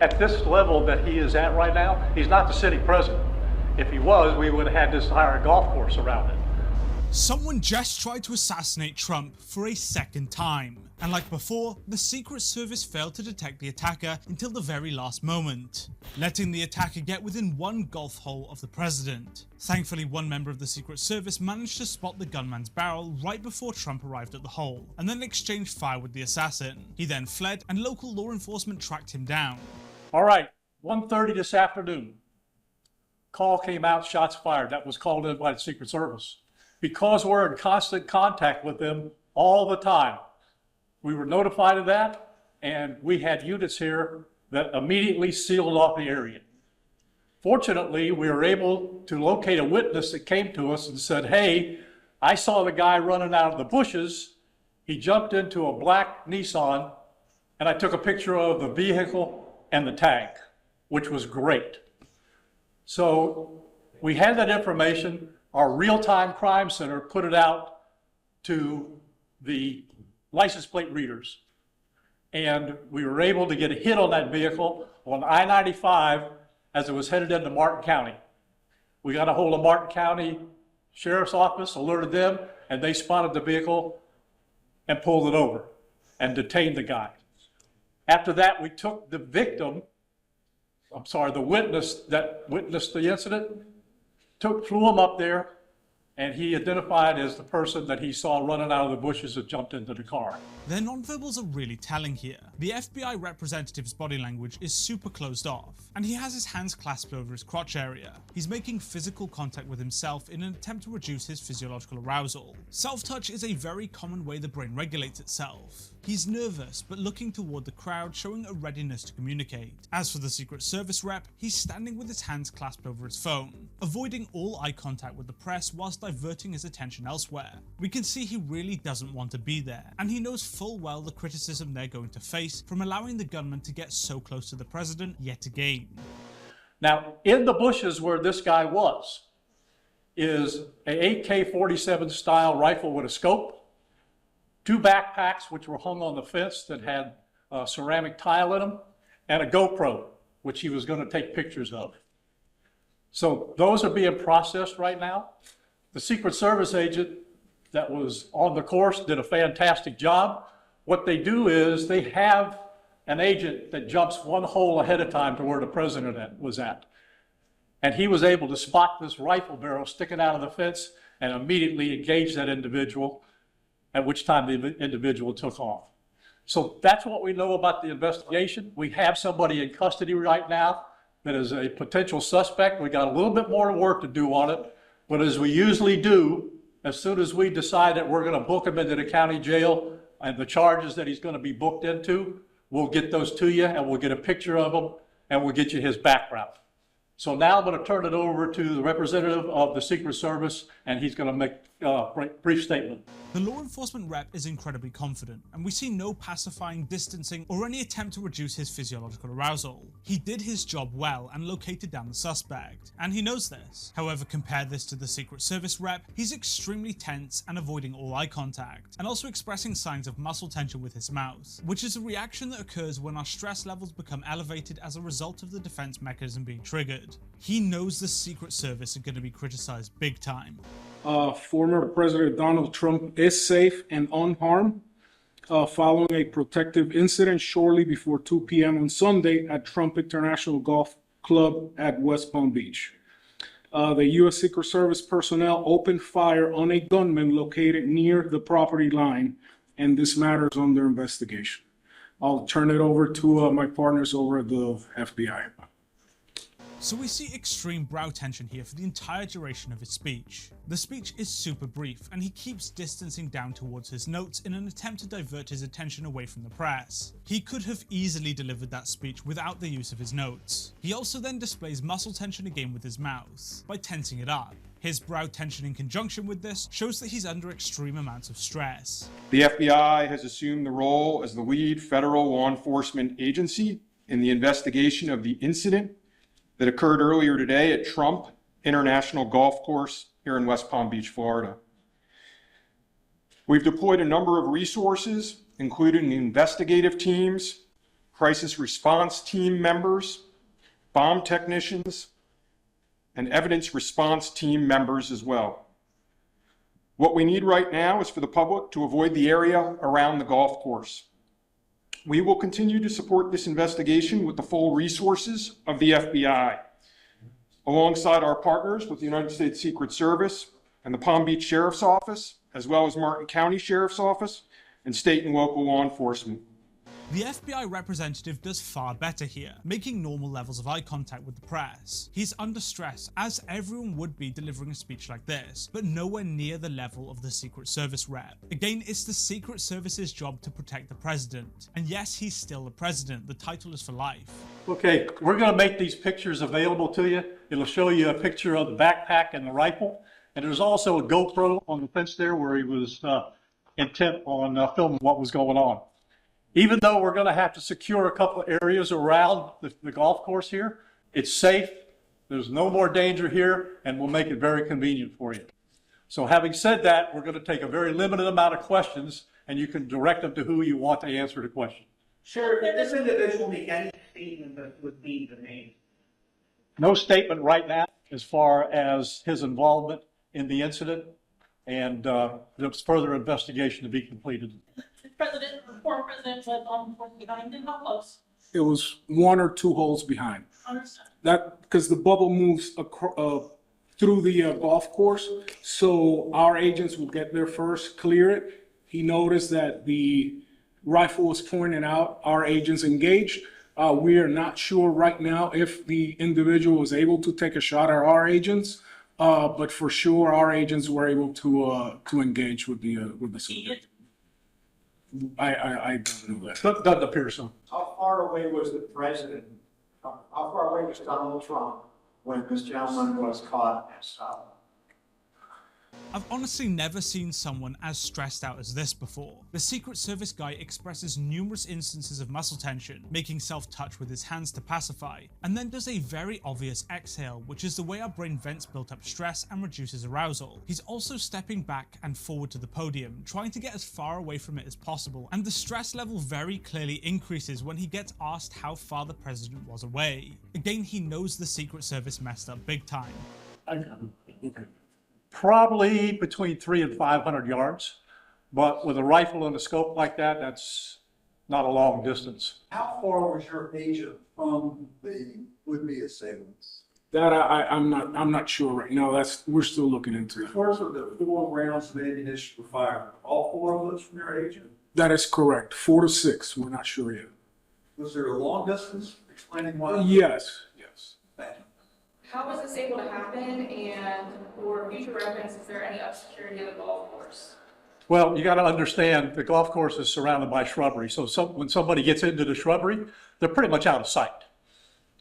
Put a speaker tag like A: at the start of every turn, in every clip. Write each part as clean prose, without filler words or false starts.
A: At this level that he is at right now, he's not the city president. If he was, we would have had this entire golf course around it.
B: Someone just tried to assassinate Trump for a second time. And like before, the Secret Service failed to detect the attacker until the very last moment, letting the attacker get within one golf hole of the president. Thankfully, one member of the Secret Service managed to spot the gunman's barrel right before Trump arrived at the hole, and then exchanged fire with the assassin. He then fled, and local law enforcement tracked him down.
A: All right, 1:30 this afternoon. Call came out, shots fired. That was called in by the Secret Service. Because we're in constant contact with them all the time, we were notified of that, and we had units here that immediately sealed off the area. Fortunately, we were able to locate a witness that came to us and said, hey, I saw the guy running out of the bushes. He jumped into a black Nissan, and I took a picture of the vehicle and the tag, which was great. So we had that information. Our real-time crime center put it out to the license plate readers. And we were able to get a hit on that vehicle on I-95 as it was headed into Martin County. We got a hold of Martin County Sheriff's Office, alerted them, and they spotted the vehicle and pulled it over and detained the guy. After that, we took the witness that witnessed the incident, flew him up there, and he identified as the person that he saw running out of the bushes and jumped into the car.
B: Their nonverbals are really telling here. The FBI representative's body language is super closed off, and he has his hands clasped over his crotch area. He's making physical contact with himself in an attempt to reduce his physiological arousal. Self-touch is a very common way the brain regulates itself. He's nervous, but looking toward the crowd, showing a readiness to communicate. As for the Secret Service rep, he's standing with his hands clasped over his phone, avoiding all eye contact with the press whilst diverting his attention elsewhere. We can see he really doesn't want to be there, and he knows full well the criticism they're going to face from allowing the gunman to get so close to the president yet again.
A: Now, in the bushes where this guy was, is a AK-47 style rifle with a scope, 2 backpacks which were hung on the fence that had ceramic tile in them, and a GoPro, which he was going to take pictures of. So those are being processed right now. The Secret Service agent that was on the course did a fantastic job. What they do is they have an agent that jumps one hole ahead of time to where the president was at. And he was able to spot this rifle barrel sticking out of the fence and immediately engage that individual, at which time the individual took off. So that's what we know about the investigation. We have somebody in custody right now that is a potential suspect. We got a little bit more work to do on it, but as we usually do, as soon as we decide that we're going to book him into the county jail and the charges that he's going to be booked into, we'll get those to you and we'll get a picture of him and we'll get you his background. So now I'm going to turn it over to the representative of the Secret Service, and he's going to make a brief statement.
B: The law enforcement rep is incredibly confident, and we see no pacifying, distancing, or any attempt to reduce his physiological arousal. He did his job well and located down the suspect, and he knows this. However, compare this to the Secret Service rep, he's extremely tense and avoiding all eye contact, and also expressing signs of muscle tension with his mouth, which is a reaction that occurs when our stress levels become elevated as a result of the defense mechanism being triggered. He knows the Secret Service are going to be criticized big time.
C: Former President Donald Trump is safe and unharmed following a protective incident shortly before 2 p.m. on Sunday at Trump International Golf Club at West Palm Beach. The U.S. Secret Service personnel opened fire on a gunman located near the property line, and this matter is under investigation. I'll turn it over to my partners over at the FBI.
B: So we see extreme brow tension here for the entire duration of his speech. The speech is super brief, and he keeps distancing down towards his notes in an attempt to divert his attention away from the press. He could have easily delivered that speech without the use of his notes. He also then displays muscle tension again with his mouth, by tensing it up. His brow tension in conjunction with this shows that he's under extreme amounts of stress.
D: The FBI has assumed the role as the lead federal law enforcement agency in the investigation of the incident that occurred earlier today at Trump International Golf Course here in West Palm Beach, Florida. We've deployed a number of resources, including investigative teams, crisis response team members, bomb technicians, and evidence response team members as well. What we need right now is for the public to avoid the area around the golf course. We will continue to support this investigation with the full resources of the FBI, alongside our partners with the United States Secret Service and the Palm Beach Sheriff's Office, as well as Martin County Sheriff's Office and state and local law enforcement.
B: The FBI representative does far better here, making normal levels of eye contact with the press. He's under stress, as everyone would be delivering a speech like this, but nowhere near the level of the Secret Service rep. Again, it's the Secret Service's job to protect the president. And yes, he's still the president. The title is for life.
A: Okay, we're going to make these pictures available to you. It'll show you a picture of the backpack and the rifle. And there's also a GoPro on the fence there where he was intent on filming what was going on. Even though we're going to have to secure a couple of areas around the golf course here, it's safe, there's no more danger here, and we'll make it very convenient for you. So having said that, we're going to take a very limited amount of questions, and you can direct them to who you want to answer the question.
E: Sure, did this individual make any statement that would be the name?
A: No statement right now as far as his involvement in the incident, and there's further investigation to be completed.
F: President, the former president was on the behind and how close?
C: It was 1 or 2 holes behind.
F: Understand.
C: That because the bubble moves through the golf course, so our agents will get there first, clear it. He noticed that the rifle was pointed out. Our agents engaged. We are not sure right now if the individual was able to take a shot at our agents, but for sure our agents were able to engage with the subject. I don't know that.
A: Doesn't appear so.
G: How far away was the president? How far away was Donald Trump when this gentleman was caught and stopped?
B: I've honestly never seen someone as stressed out as this before. The Secret Service guy expresses numerous instances of muscle tension, making self-touch with his hands to pacify, and then does a very obvious exhale, which is the way our brain vents built up stress and reduces arousal. He's also stepping back and forward to the podium, trying to get as far away from it as possible, and the stress level very clearly increases when he gets asked how far the president was away. Again, he knows the Secret Service messed up big time.
A: Probably between 300 and 500 yards, but with a rifle and a scope like that, that's not a long distance.
G: How far was your agent from the would-be assailants?
C: That I'm not sure right now. We're still looking into it.
G: Where's the 4 rounds of ammunition were fired? All 4 of those from your agent?
C: That is correct. 4 to 6. We're not sure yet.
G: Was there a long distance explaining why?
C: Yes.
G: Thank you.
H: How was this able to happen, and for future reference, is there any obscurity of the golf course?
A: Well, you got to understand the golf course is surrounded by shrubbery. So when somebody gets into the shrubbery, they're pretty much out of sight.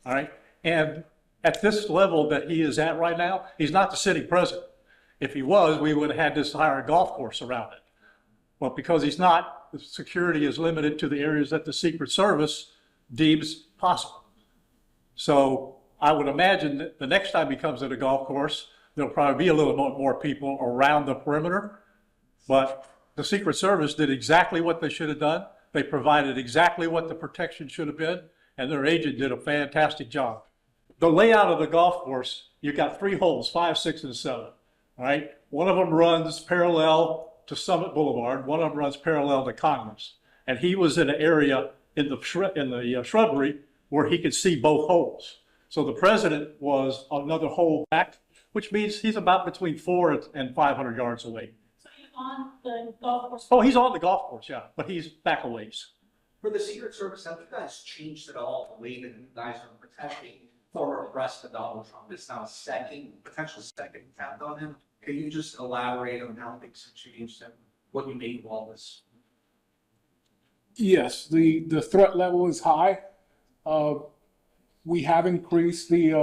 A: All right. And at this level that he is at right now, he's not the sitting president. If he was, we would have had this entire golf course around it. Well, because he's not, the security is limited to the areas that the Secret Service deems possible. So I would imagine that the next time he comes to the golf course, there'll probably be a little bit more people around the perimeter. But the Secret Service did exactly what they should have done. They provided exactly what the protection should have been, and their agent did a fantastic job. The layout of the golf course, you've got 3 holes, 5, 6, and 7. All right. One of them runs parallel to Summit Boulevard. One of them runs parallel to Congress. And he was in an area in the shrubbery where he could see both holes. So the president was another hole back, which means he's about between 400 and 500 yards away.
F: So he's on the golf course?
A: Oh, he's on the golf course, yeah, but he's back a ways.
E: For the Secret Service, have you guys changed at all the way that you guys are protecting former President Donald Trump? It's now a potential second attempt on him. Can you just elaborate on how things have changed and what you made of all this?
C: Yes, the threat level is high. We have increased the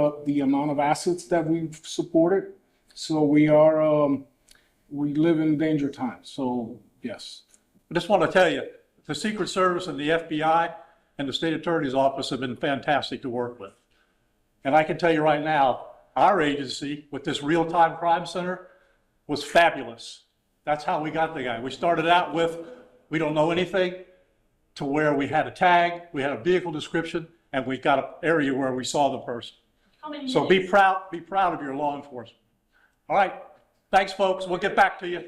C: amount of assets that we've supported, so we live in danger times. So yes.
A: I just want to tell you, the Secret Service and the FBI and the State Attorney's Office have been fantastic to work with. And I can tell you right now, our agency with this real-time crime center was fabulous. That's how we got the guy. We started out with, we don't know anything, to where we had a tag, we had a vehicle description, and we got an area where we saw the person.
F: How many
A: So
F: minutes?
A: be proud of your law enforcement. All right, thanks, folks. We'll get back to you.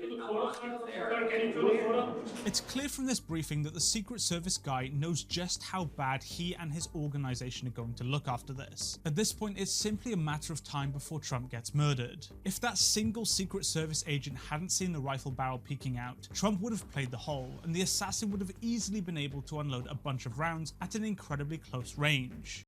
B: It's clear from this briefing that the Secret Service guy knows just how bad he and his organization are going to look after this. At this point, it's simply a matter of time before Trump gets murdered. If that single Secret Service agent hadn't seen the rifle barrel peeking out, Trump would have played the hole, and the assassin would have easily been able to unload a bunch of rounds at an incredibly close range.